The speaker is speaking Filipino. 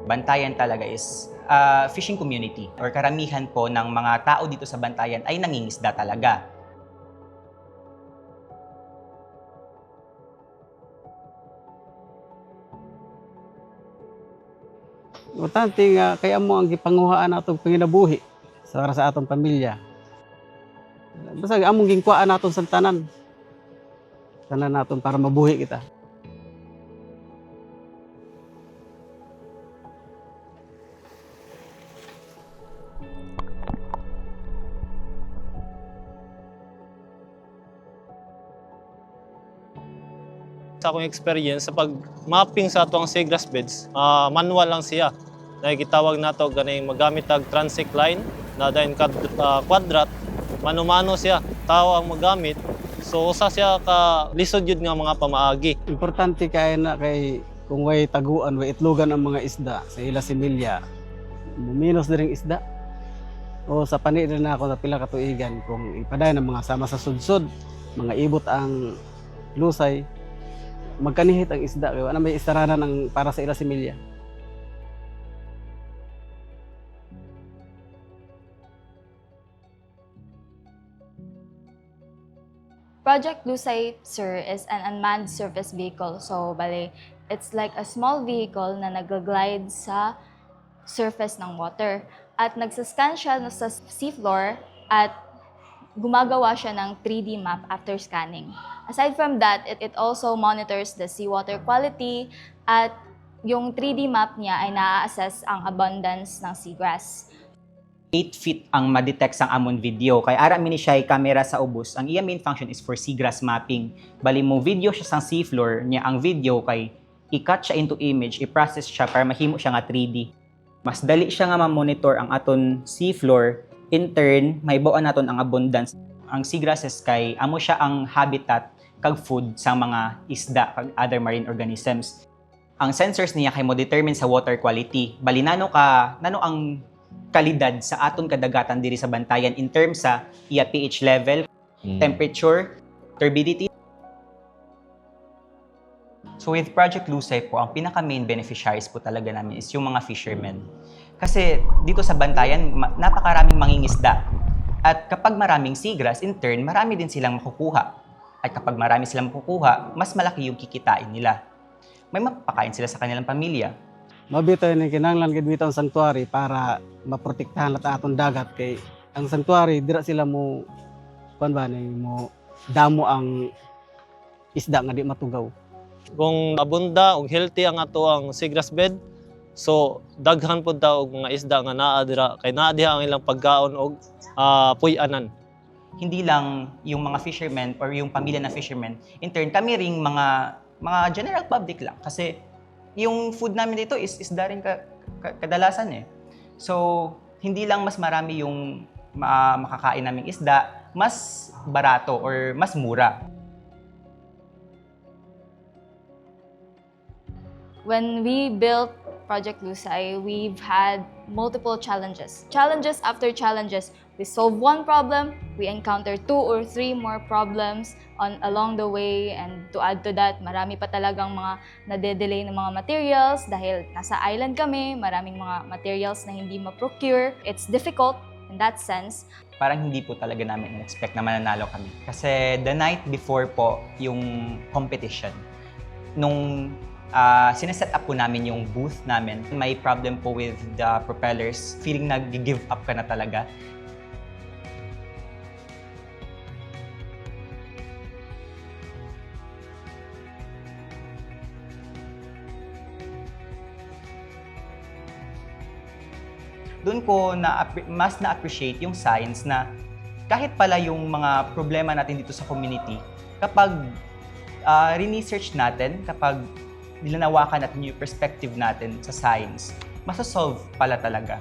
Bantayan talaga is fishing community or karamihan po ng mga tao dito sa Bantayan ay nangingisda talaga. Importante nga kaya mo ang gipanguhaan natong panginabuhi para sa atong pamilya. Basta among gingkuhaan naton sa tanan. Tanan naton para mabuhi kita. Sa akong experience sa pag-mapping sa atong seagrass beds, manual lang siya. Gitawag nato ganing magamit tag transect line na dayon quadrat, mano-mano siya. Tao ang magamit. So usa siya ka lisod yun nga mga pamaagi. Importante kay na kay kung way taguan, way itlogan ang mga isda sa ila similya. Muminos na ring isda. O sa pani rin ako na pila ka tuigan kung ipaday ng mga sama sa sudsod, mga ibot ang lusay, magkanihit ang isda kaya na may istaranan ang para sa ila similya. Project Lusay, sir, is an unmanned surface vehicle. So, bale, it's like a small vehicle na nag-glide sa surface ng water. At nagsascan siya sa seafloor at gumagawa siya ng 3D map after scanning. Aside from that, it also monitors the seawater quality at yung 3D map niya ay na-assess ang abundance ng seagrass. 8 feet ang ma-detect sang amon video. Kay ara mini siya camera sa ubos. Ang iya main function is for seagrass mapping. Bali mo video siya sang seafloor niya ang video kay i-cut siya into image, i-process siya para mahimo siya nga 3D. Mas dali siya nga ma-monitor ang aton seafloor. In turn, mahibawan naton ang abundance. Ang seagrasses kay amo siya ang habitat kag food sa mga isda kag other marine organisms. Ang sensors niya kay mo determine sa water quality. Bali nano ang kalidad sa aton kadagatan diri sa Bantayan in terms sa iya pH level, temperature, turbidity. So with Project Lusay po, ang pinaka-main beneficiaries po talaga namin is yung mga fishermen. Kasi dito sa Bantayan, napakaraming mangingisda. At kapag maraming seagrass, in turn, marami din silang makukuha. At kapag marami silang makukuha, mas malaki yung kikitain nila. May mapapakain sila sa kanilang pamilya. Mabitaw ni kinahanglan gid bitaw ang sanctuary para maprotektahan lahat atong dagat kay ang sanctuary dira sila mo mo damo ang isda nga di matugaw. Kung abunda ug healthy ang ato ang seagrass bed, so daghan pud ta og mga isda nga naa dira kay naa diha ang ilang pagkaon og puy-anan. Hindi lang yung mga fishermen or yung pamilya na fishermen, in turn kami ring mga general public lang kasi yung food namin dito is isda rin kadalasan eh. So, hindi lang mas marami yung makakain naming isda, mas barato or mas mura. When we built Project Lusay, we've had multiple challenges. Challenges after challenges. We solve one problem, we encounter 2 or 3 more problems along the way, and to add to that, marami pa talagang mga nade-delay ng mga materials dahil nasa island kami, maraming mga materials na hindi ma-procure. It's difficult in that sense. Parang hindi po talaga namin in-expect na mananalo kami. Kasi the night before po yung competition, nung sineset up po namin yung booth namin, may problem po with the propellers. Feeling nag-give up ka na talaga. Doon ko mas na-appreciate yung science na kahit pala yung mga problema natin dito sa community, kapag research natin, kapag nilanawakan natin yung perspective natin sa science, masasolve pala talaga.